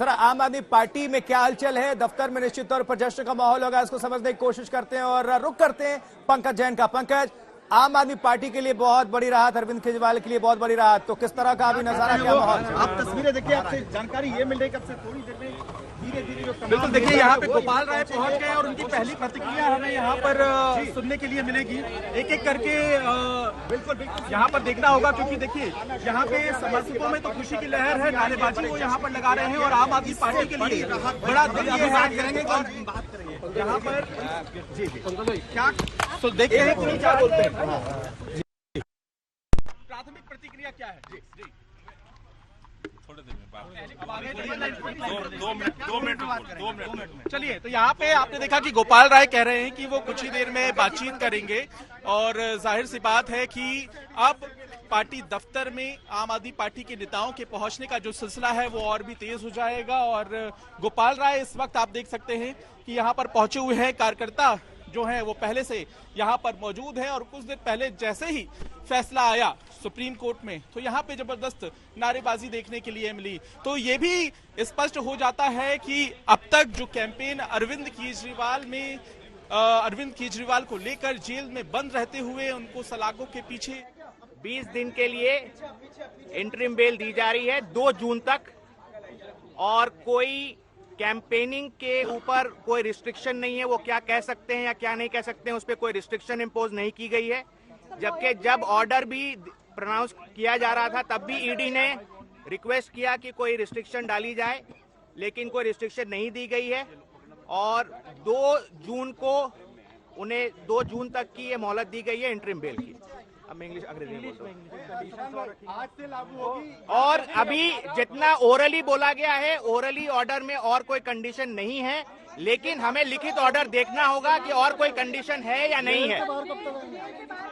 जरा आम आदमी पार्टी में क्या हलचल है, दफ्तर में निश्चित तौर पर जश्न का माहौल होगा, इसको समझने की कोशिश करते हैं और रुख करते हैं पंकज जैन का। पंकज, आम आदमी पार्टी के लिए बहुत बड़ी राहत, अरविंद केजरीवाल के लिए बहुत बड़ी राहत, तो किस तरह का अभी नजारा, क्या माहौल? आप तस्वीरें देखिए, आपसे जानकारी ये मिल रही है कब से थोड़ी देर में धीरे धीरे जो बिल्कुल देखिए, यहाँ पे गोपाल राय पहुंच गए और उनकी पहली प्रतिक्रिया हमें यहाँ पर सुनने के लिए मिलेगी। एक एक करके बिल्कुल यहाँ पर देखना होगा, क्योंकि देखिए यहाँ पे समर्थकों में तो खुशी की लहर है, नारेबाजी वो यहाँ पर लगा रहे हैं और आम आदमी पार्टी के लिए बड़ा दिन ये है। बात करेंगे यहाँ पर जी क्या तो देखते हैं कि क्या बोलते हैं। प्राथमिक प्रतिक्रिया क्या है? जी जी थोड़े देर में 2 मिनट चलिए। तो यहाँ पे आपने देखा कि गोपाल राय कह रहे हैं कि वो कुछ ही देर में बातचीत करेंगे और जाहिर सी बात है कि अब पार्टी दफ्तर में आम आदमी पार्टी के नेताओं के पहुंचने का जो सिलसिला है वो और भी तेज हो जाएगा। और गोपाल राय इस वक्त आप देख सकते हैं कि यहाँ पर पहुंचे हुए हैं, कार्यकर्ता जो है वो पहले से यहाँ पर मौजूद है और कुछ देर पहले जैसे ही फैसला आया सुप्रीम कोर्ट में तो यहाँ पे जबरदस्त नारेबाजी देखने के लिए मिली। तो ये भी स्पष्ट हो जाता है कि अब तक जो कैंपेन अरविंद केजरीवाल को लेकर जेल में बंद रहते हुए उनको सलाखों के पीछे 20 दिन के लिए इंटरिम बेल दी जा रही है 2 जून तक, और कोई कैंपेनिंग के ऊपर कोई रिस्ट्रिक्शन नहीं है, वो क्या कह सकते हैं या क्या नहीं कह सकते हैं उस पर कोई रिस्ट्रिक्शन इम्पोज नहीं की गई है। जबकि जब ऑर्डर भी प्रोनाउंस किया जा रहा था तब भी ईडी ने रिक्वेस्ट किया कि कोई रिस्ट्रिक्शन डाली जाए, लेकिन कोई रिस्ट्रिक्शन नहीं दी गई है। और 2 जून को उन्हें 2 जून तक की ये मोहलत दी गई है इंटरिम बेल की। अब मैं अंग्रेजी में बोलता आज से लागू होगी। और अभी जितना ओरली बोला गया है, ओरली ऑर्डर में और कोई कंडीशन नहीं है, लेकिन हमें लिखित ऑर्डर देखना होगा कि और कोई कंडीशन है या नहीं है,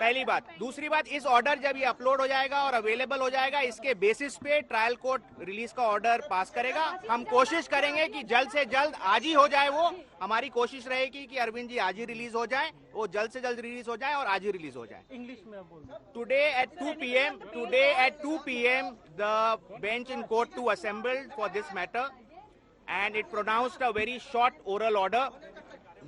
पहली बात। दूसरी बात, इस ऑर्डर जब ये अपलोड हो जाएगा और अवेलेबल हो जाएगा, इसके बेसिस पे ट्रायल कोर्ट रिलीज का ऑर्डर पास करेगा। हम कोशिश करेंगे कि जल्द से जल्द आज ही हो जाए। वो हमारी कोशिश रहेगी कि अरविंद जी आज ही रिलीज हो जाए, वो जल्द से जल्द रिलीज हो जाए और आज ही रिलीज हो जाए। इंग्लिश में today at 2 PM the bench in court 2 assembled for this matter and it pronounced a very short oral order.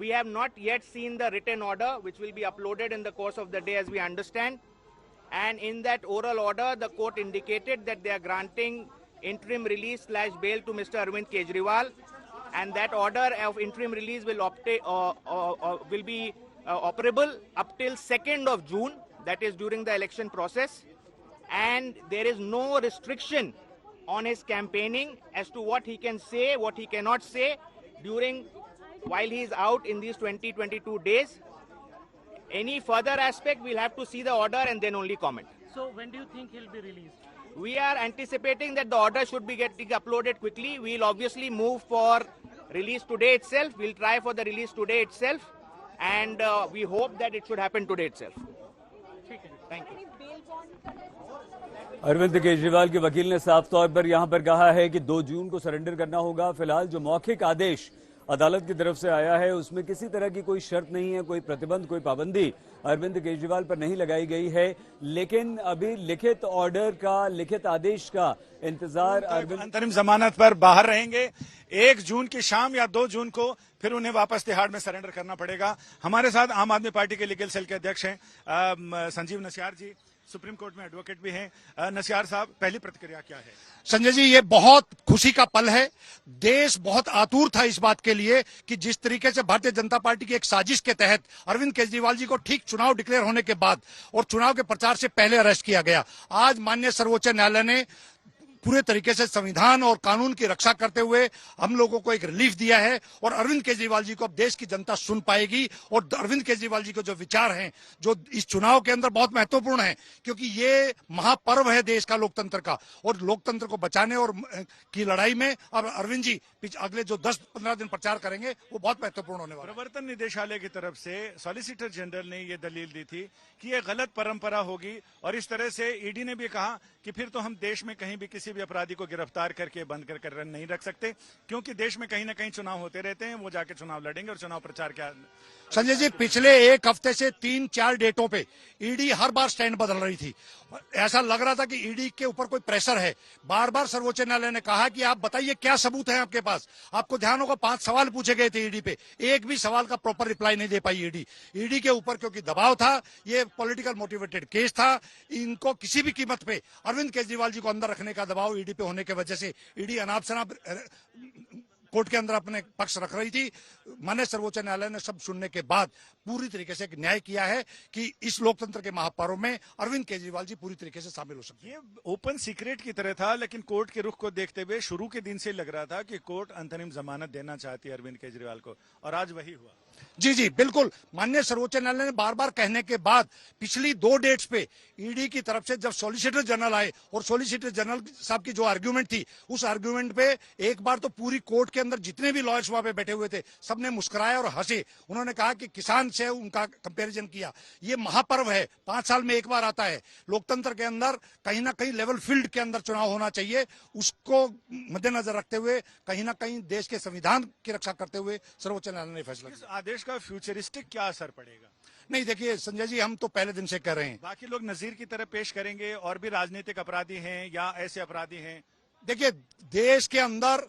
We have not yet seen the written order, which will be uploaded in the course of the day as we understand. And in that oral order, the court indicated that they are granting interim release / bail to Mr. Arvind Kejriwal. And that order of interim release will be operable up till 2nd of June, that is during the election process. And there is no restriction on his campaigning as to what he can say, what he cannot say while he is out in these 20-22 days. Any further aspect, we'll have to see the order and then only comment. So when do you think he'll be released? We are anticipating that the order should be getting uploaded quickly. We'll obviously move for release today itself. We'll try for the release today itself, and we hope that it should happen today itself. Thank you. Arvind Kejriwal के वकील ने साफ तौर पर यहां पर कहा है कि 2 जून को सरेंडर करना होगा। फिलहाल जो मौखिक आदेश अदालत की तरफ से आया है उसमें किसी तरह की कोई शर्त नहीं है, कोई प्रतिबंध, कोई पाबंदी अरविंद केजरीवाल पर नहीं लगाई गई है। लेकिन अभी लिखित ऑर्डर का, लिखित आदेश का इंतजार अरविंद अंतरिम जमानत पर बाहर रहेंगे। 1 जून की शाम या 2 जून को फिर उन्हें वापस तिहाड़ में सरेंडर करना पड़ेगा। हमारे साथ आम आदमी पार्टी के लीगल सेल के अध्यक्ष हैं संजीव नस्यार जी, सुप्रीम कोर्ट में एडवोकेट भी हैं। नस्यार साहब, पहली प्रतिक्रिया क्या है? संजय जी, ये बहुत खुशी का पल है। देश बहुत आतुर था इस बात के लिए कि जिस तरीके से भारतीय जनता पार्टी की एक साजिश के तहत अरविंद केजरीवाल जी को ठीक चुनाव डिक्लेयर होने के बाद और चुनाव के प्रचार से पहले अरेस्ट किया गया। आज माननीय सर्वोच्च न्यायालय ने पूरे तरीके से संविधान और कानून की रक्षा करते हुए हम लोगों को एक रिलीफ दिया है और अरविंद केजरीवाल जी को अब देश की जनता सुन पाएगी। और अरविंद केजरीवाल जी को जो विचार हैं, जो इस चुनाव के अंदर बहुत महत्वपूर्ण है, क्योंकि ये महापर्व है देश का, लोकतंत्र का, और लोकतंत्र को बचाने और की लड़ाई में अब अरविंद जी अगले जो 10-15 दिन प्रचार करेंगे वो बहुत महत्वपूर्ण होने वाला है। प्रवर्तन निदेशालय की तरफ से सॉलिसिटर जनरल ने ये दलील दी थी कि ये गलत परंपरा होगी और इस तरह से ईडी ने भी कहा कि फिर तो हम देश में कहीं भी किसी भी अपराधी को गिरफ्तार करके बंद कर नहीं रख सकते, क्योंकि देश में कहीं ना कहीं चुनाव होते रहते हैं, वो जाके चुनाव लड़ेंगे और चुनाव प्रचार क्या। संजय जी, पिछले एक हफ्ते से 3-4 डेटों पे ईडी हर बार स्टैंड बदल रही थी। ऐसा लग रहा था कि ईडी के ऊपर कोई प्रेशर है। बार बार सर्वोच्च न्यायालय ने कहा कि आप बताइए क्या सबूत है आपके पास। आपको ध्यान होगा 5 सवाल पूछे गए थे ईडी पे, एक भी सवाल का प्रॉपर रिप्लाई नहीं दे पाई ईडी। ईडी के ऊपर क्योंकि दबाव था, ये पॉलिटिकल मोटिवेटेड केस था, इनको किसी भी कीमत पे अरविंद केजरीवाल जी को अंदर रखने का दबाव ईडी पे होने की वजह से ईडी अनाप शनाप कोर्ट के अंदर अपने पक्ष रख रही थी। माननीय सर्वोच्च न्यायालय ने सब सुनने के बाद पूरी तरीके से एक न्याय किया है कि इस लोकतंत्र के महापर्व में अरविंद केजरीवाल जी पूरी तरीके से शामिल हो सकते हैं। ये ओपन सीक्रेट की तरह था, लेकिन कोर्ट के रुख को देखते हुए शुरू के दिन से लग रहा था कि कोर्ट अंतरिम जमानत देना चाहती है अरविंद केजरीवाल को, और आज वही हुआ। जी जी बिल्कुल, माननीय सर्वोच्च न्यायालय ने बार बार कहने के बाद पिछली 2 डेट्स पे ईडी की तरफ से जब सॉलिसिटर जनरल आए और सॉलिसिटर जनरल साहब की जो आर्ग्यूमेंट थी, उस आर्ग्यूमेंट पे एक बार तो पूरी कोर्ट के अंदर जितने भी लॉयर्स वहां पे बैठे हुए थे सबने मुस्कुराया और हंसे। उन्होंने कहा कि किसान से उनका कंपैरिजन किया। ये महापर्व है, 5 साल में एक बार आता है। लोकतंत्र के अंदर कहीं ना कहीं लेवल फील्ड के अंदर चुनाव होना चाहिए। उसको मद्देनजर रखते हुए कहीं ना कहीं देश के संविधान की रक्षा करते हुए सर्वोच्च न्यायालय ने फैसला किया। आदेश का फ्यूचरिस्टिक क्या असर पड़ेगा? नहीं देखिए संजय जी, हम तो पहले दिन से कह रहे हैं, बाकी लोग नजीर की तरह पेश करेंगे और भी राजनीतिक अपराधी हैं या ऐसे अपराधी हैं। देखिए देश के अंदर,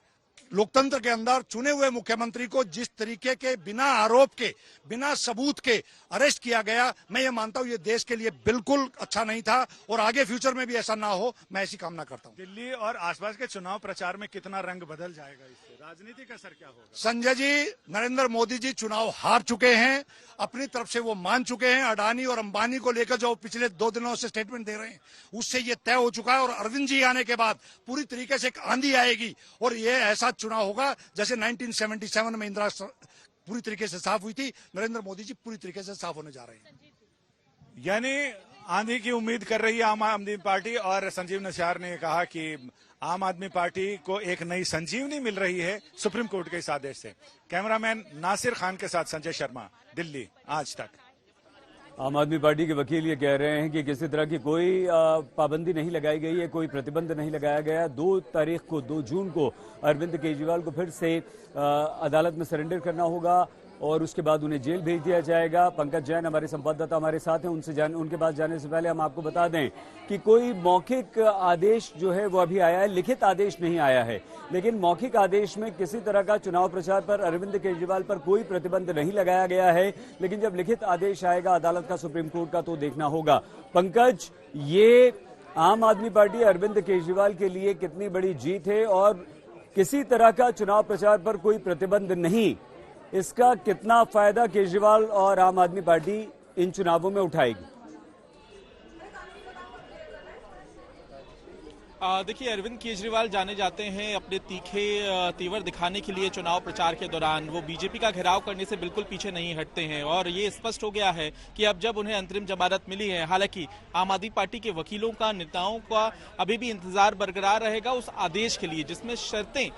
लोकतंत्र के अंदर चुने हुए मुख्यमंत्री को जिस तरीके के बिना आरोप के, बिना सबूत के अरेस्ट किया गया, मैं ये मानता हूं ये देश के लिए बिल्कुल अच्छा नहीं था और आगे फ्यूचर में भी ऐसा ना हो, मैं ऐसी कामना करता हूं। दिल्ली और आसपास के चुनाव प्रचार में कितना रंग बदल जाएगा इससे? राजनीतिक असर क्या होगा? संजय जी, नरेंद्र मोदी जी चुनाव हार चुके हैं, अपनी तरफ से वो मान चुके हैं। अडानी और अंबानी को लेकर जो पिछले 2 दिनों से स्टेटमेंट दे रहे हैं, उससे ये तय हो चुका है। और अरविंद जी आने के बाद पूरी तरीके से एक आंधी आएगी और ये ऐसा चुनाव होगा जैसे 1977 में इंदिरा पूरी तरीके से साफ हुई थी। नरेंद्र मोदी जी पूरी तरीके से साफ होने जा रहे हैं। यानी आंधी की उम्मीद कर रही है आम आदमी पार्टी, और संजीव नस्यार ने कहा कि आम आदमी पार्टी को एक नई संजीवनी मिल रही है सुप्रीम कोर्ट के इस आदेश से। कैमरामैन नासिर खान के साथ संजय शर्मा, दिल्ली, आज तक। आम आदमी पार्टी के वकील ये कह रहे हैं कि किसी तरह की कोई पाबंदी नहीं लगाई गई है, कोई प्रतिबंध नहीं लगाया गया। 2 जून को अरविंद केजरीवाल को फिर से अदालत में सरेंडर करना होगा और उसके बाद उन्हें जेल भेज दिया जाएगा। पंकज जैन हमारे संवाददाता हमारे साथ हैं, उनके पास जाने से पहले हम आपको बता दें कि कोई मौखिक आदेश जो है वो अभी आया है, लिखित आदेश नहीं आया है। लेकिन मौखिक आदेश में किसी तरह का चुनाव प्रचार पर अरविंद केजरीवाल पर कोई प्रतिबंध नहीं लगाया गया है। लेकिन जब लिखित आदेश आएगा अदालत का, सुप्रीम कोर्ट का, तो देखना होगा। पंकज, ये आम आदमी पार्टी अरविंद केजरीवाल के लिए कितनी बड़ी जीत है और किसी तरह का चुनाव प्रचार पर कोई प्रतिबंध नहीं, इसका कितना फायदा केजरीवाल और आम आदमी पार्टी इन चुनावों में उठाएगी? देखिए, अरविंद केजरीवाल जाने जाते हैं अपने तीखे तेवर दिखाने के लिए चुनाव प्रचार के दौरान। वो बीजेपी का घेराव करने से बिल्कुल पीछे नहीं हटते हैं और ये स्पष्ट हो गया है कि अब जब उन्हें अंतरिम जमानत मिली है, हालांकि आम आदमी पार्टी के वकीलों का, नेताओं का अभी भी इंतजार बरकरार रहेगा उस आदेश के लिए जिसमें शर्तें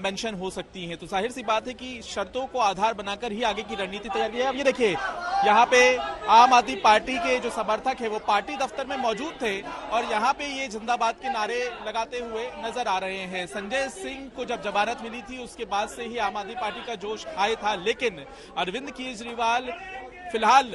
मेंशन हो सकती हैं। तो जाहिर सी बात है कि शर्तों को आधार बनाकर ही आगे की रणनीति तैयार की है। अब ये देखिए, यहाँ पे आम आदमी पार्टी के जो समर्थक है वो पार्टी दफ्तर में मौजूद थे और यहाँ पे ये जिंदाबाद के नारे लगाते हुए नजर आ रहे हैं। संजय सिंह को जब जमानत मिली थी उसके बाद से ही आम आदमी पार्टी का जोश हाई था, लेकिन अरविंद केजरीवाल फिलहाल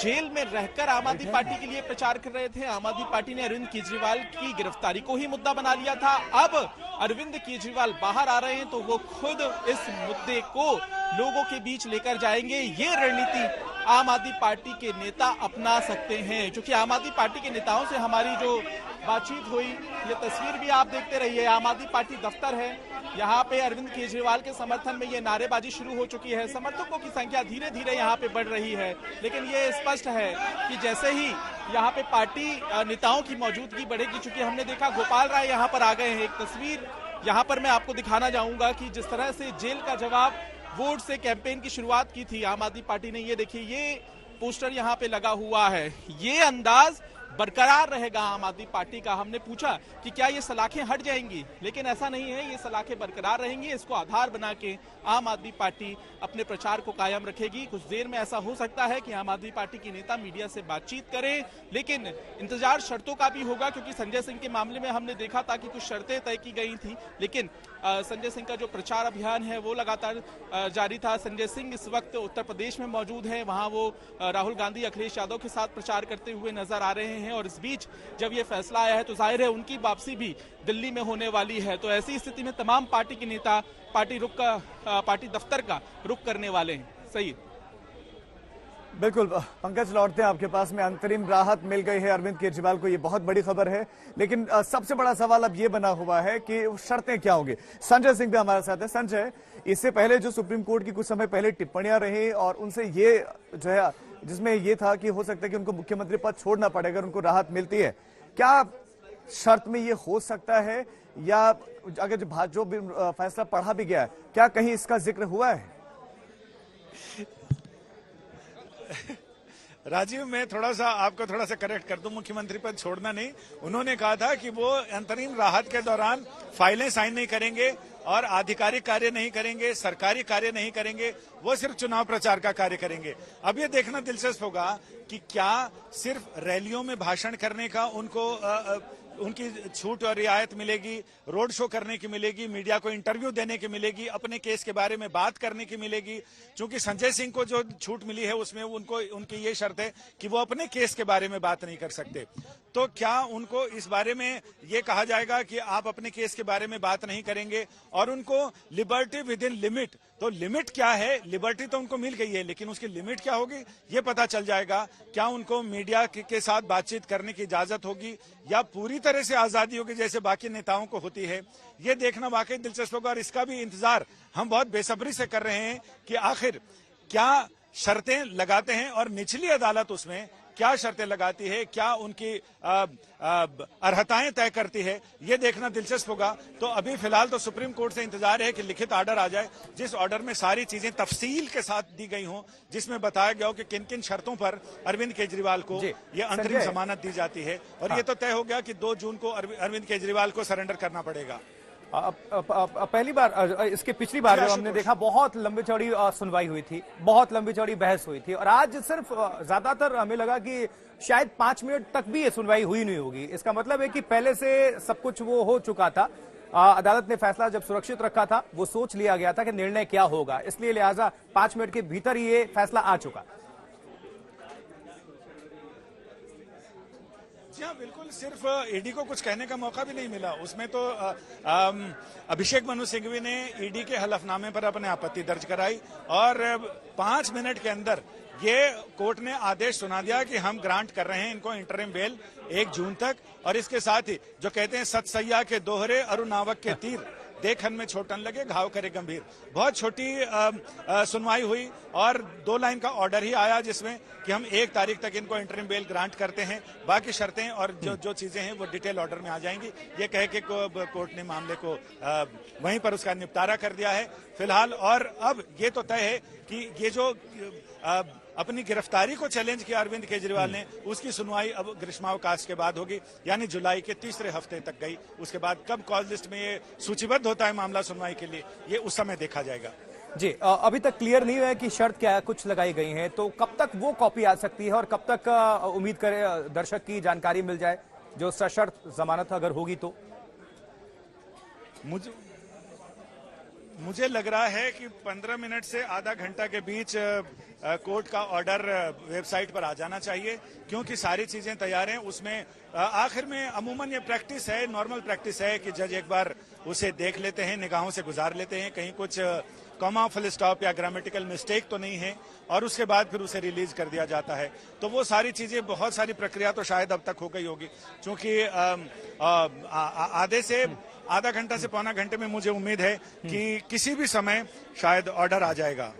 जेल में रहकर आम आदमी पार्टी के लिए प्रचार कर रहे थे। आम आदमी पार्टी ने अरविंद केजरीवाल की गिरफ्तारी को ही मुद्दा बना लिया था। अब अरविंद केजरीवाल बाहर आ रहे हैं तो वो खुद इस मुद्दे को लोगों के बीच लेकर जाएंगे। ये रणनीति आम आदमी पार्टी के नेता अपना सकते हैं, क्योंकि आम आदमी पार्टी के नेताओं से हमारी जो बातचीत हुई, ये तस्वीर भी आप देखते रहिए। आम आदमी पार्टी दफ्तर है, यहाँ पे अरविंद केजरीवाल के समर्थन में ये नारेबाजी शुरू हो चुकी है। समर्थकों की संख्या धीरे धीरे यहाँ पे बढ़ रही है, लेकिन ये स्पष्ट है कि जैसे ही यहाँ पे पार्टी नेताओं की मौजूदगी बढ़ेगी, चूंकि हमने देखा गोपाल राय यहाँ पर आ गए हैं। एक तस्वीर यहाँ पर मैं आपको दिखाना चाहूंगा कि जिस तरह से जेल का जवाब वोट से कैंपेन की शुरुआत की थी आम आदमी पार्टी ने, ये देखिए ये पोस्टर यहाँ पे लगा हुआ है। ये अंदाज बरकरार रहेगा आम आदमी पार्टी का। हमने पूछा कि क्या ये सलाखें हट जाएंगी, लेकिन ऐसा नहीं है, ये सलाखें बरकरार रहेंगी। इसको आधार बना के आम आदमी पार्टी अपने प्रचार को कायम रखेगी। कुछ देर में ऐसा हो सकता है कि आम आदमी पार्टी के नेता मीडिया से बातचीत करें, लेकिन इंतजार शर्तों का भी होगा, क्योंकि संजय सिंह के मामले में हमने देखा था कि कुछ शर्तें तय की गई थी, लेकिन संजय सिंह का जो प्रचार अभियान है वो लगातार जारी था। संजय सिंह इस वक्त उत्तर प्रदेश में मौजूद है, वहां वो राहुल गांधी, अखिलेश यादव के साथ प्रचार करते हुए नजर आ रहे हैं। और इस बीच जब ये फैसला आया है तो जाहिर है उनकी वापसी भी दिल्ली में होने वाली है। तो ऐसी स्थिति में तमाम पार्टी के नेता पार्टी दफ्तर का रुख करने वाले हैं। सही बिल्कुल पंकज, लौटते हैं आपके पास में। अंतरिम राहत मिल गई है अरविंद केजरीवाल को, ये बहुत बड़ी खबर है। लेकिन सबसे बड़ा सवाल अब ये बना हुआ है कि शर्तें क्या होंगी। संजय सिंह भी हमारे साथ है। संजय, इससे पहले जो सुप्रीम कोर्ट की कुछ समय पहले टिप्पणियां रही और उनसे ये जो है जिसमें ये था कि हो सकता है कि उनको मुख्यमंत्री पद छोड़ना पड़ेगा अगर उनको राहत मिलती है, क्या शर्त में ये हो सकता है, या अगर जो भी फैसला पढ़ा भी गया है, क्या कहीं इसका जिक्र हुआ है? राजीव, मैं आपको थोड़ा सा करेक्ट कर दूं, मुख्यमंत्री पद छोड़ना नहीं, उन्होंने कहा था कि वो अंतरिम राहत के दौरान फाइलें साइन नहीं करेंगे और आधिकारिक कार्य नहीं करेंगे, सरकारी कार्य नहीं करेंगे, वो सिर्फ चुनाव प्रचार का कार्य करेंगे। अब ये देखना दिलचस्प होगा कि क्या सिर्फ रैलियों में भाषण करने का उनको उनकी छूट और रियायत मिलेगी, रोड शो करने की मिलेगी, मीडिया को इंटरव्यू देने की मिलेगी, अपने केस के बारे में बात करने की मिलेगी। क्योंकि संजय सिंह को जो छूट मिली है उसमें उनकी ये शर्त है कि वो अपने केस के बारे में बात नहीं कर सकते। तो क्या उनको इस बारे में ये कहा जाएगा कि आप अपने केस के बारे में बात नहीं करेंगे, और उनको लिबर्टी विद इन लिमिट, तो लिमिट क्या है? लिबर्टी तो उनको मिल गई है, लेकिन उसकी लिमिट क्या होगी ये पता चल जाएगा। क्या उनको मीडिया के साथ बातचीत करने की इजाजत होगी या पूरी तरह से आजादी होगी जैसे बाकी नेताओं को होती है? ये देखना वाकई दिलचस्प होगा और इसका भी इंतजार हम बहुत बेसब्री से कर रहे हैं कि आखिर क्या शर्तें लगाते हैं और निचली अदालत उसमें क्या शर्तें लगाती है, क्या उनकी अर्हताएं तय करती है, ये देखना दिलचस्प होगा। तो अभी फिलहाल तो सुप्रीम कोर्ट से इंतजार है कि लिखित ऑर्डर आ जाए, जिस ऑर्डर में सारी चीजें तफसील के साथ दी गई हों, जिसमें बताया गया हो कि किन किन शर्तों पर अरविंद केजरीवाल को ये अंतरिम जमानत दी जाती है। और ये तो तय हो गया कि 2 जून को अरविंद केजरीवाल को सरेंडर करना पड़ेगा। पहली बार, इसके पिछली बार जब हमने देखा बहुत लंबी चौड़ी सुनवाई हुई थी, बहुत लंबी चौड़ी बहस हुई थी, और आज सिर्फ ज्यादातर हमें लगा कि शायद 5 मिनट तक भी ये सुनवाई हुई नहीं होगी। इसका मतलब है कि पहले से सब कुछ वो हो चुका था। अदालत ने फैसला जब सुरक्षित रखा था, वो सोच लिया गया था कि निर्णय क्या होगा, इसलिए लिहाजा 5 मिनट के भीतर ये फैसला आ चुका। जी हाँ, बिल्कुल। सिर्फ ईडी को कुछ कहने का मौका भी नहीं मिला। उसमें तो अभिषेक मनु सिंघवी ने ईडी के हलफनामे पर अपने आपत्ति दर्ज कराई और 5 मिनट के अंदर ये कोर्ट ने आदेश सुना दिया कि हम ग्रांट कर रहे हैं इनको इंटरिम बेल 1 जून तक। और इसके साथ ही जो कहते हैं सतसैया के दोहरे अरुनावक के तीर, देखन में छोटन लगे घाव करे गंभीर, बहुत छोटी सुनवाई हुई और 2 लाइन का ऑर्डर ही आया जिसमें कि हम 1 तारीख तक इनको इंटरिम बेल ग्रांट करते हैं, बाकी शर्तें और जो चीजें हैं वो डिटेल ऑर्डर में आ जाएंगी। ये कह के कोर्ट ने मामले को वहीं पर उसका निपटारा कर दिया है फिलहाल। और अब ये तो तय है कि ये जो अपनी गिरफ्तारी को चैलेंज किया अरविंद केजरीवाल ने, उसकी सुनवाई अब ग्रीष्मावकाश के बाद होगी, यानी जुलाई के 3रे हफ्ते तक गई। उसके बाद कब कॉज लिस्ट में ये सूचीबद्ध होता है मामला सुनवाई के लिए, ये उस समय देखा जाएगा। जी, अभी तक क्लियर नहीं हुआ है कि शर्त क्या कुछ लगाई गई है, तो कब तक वो कॉपी आ सकती है और कब तक उम्मीद करें दर्शक की जानकारी मिल जाए जो सशर्त जमानत अगर होगी तो? मुझे लग रहा है कि 15 मिनट से आधा घंटा के बीच कोर्ट का ऑर्डर वेबसाइट पर आ जाना चाहिए, क्योंकि सारी चीजें तैयार हैं। उसमें आखिर में अमूमन ये प्रैक्टिस है, नॉर्मल प्रैक्टिस है कि जज एक बार उसे देख लेते हैं, निगाहों से गुजार लेते हैं, कहीं कुछ कॉमा, फुल स्टॉप या ग्रामेटिकल मिस्टेक तो नहीं है, और उसके बाद फिर उसे रिलीज कर दिया जाता है। तो वो सारी चीजें, बहुत सारी प्रक्रिया तो शायद अब तक हो गई होगी, क्योंकि आधे से आधा घंटा से पौना घंटे में मुझे उम्मीद है कि किसी भी समय शायद ऑर्डर आ जाएगा।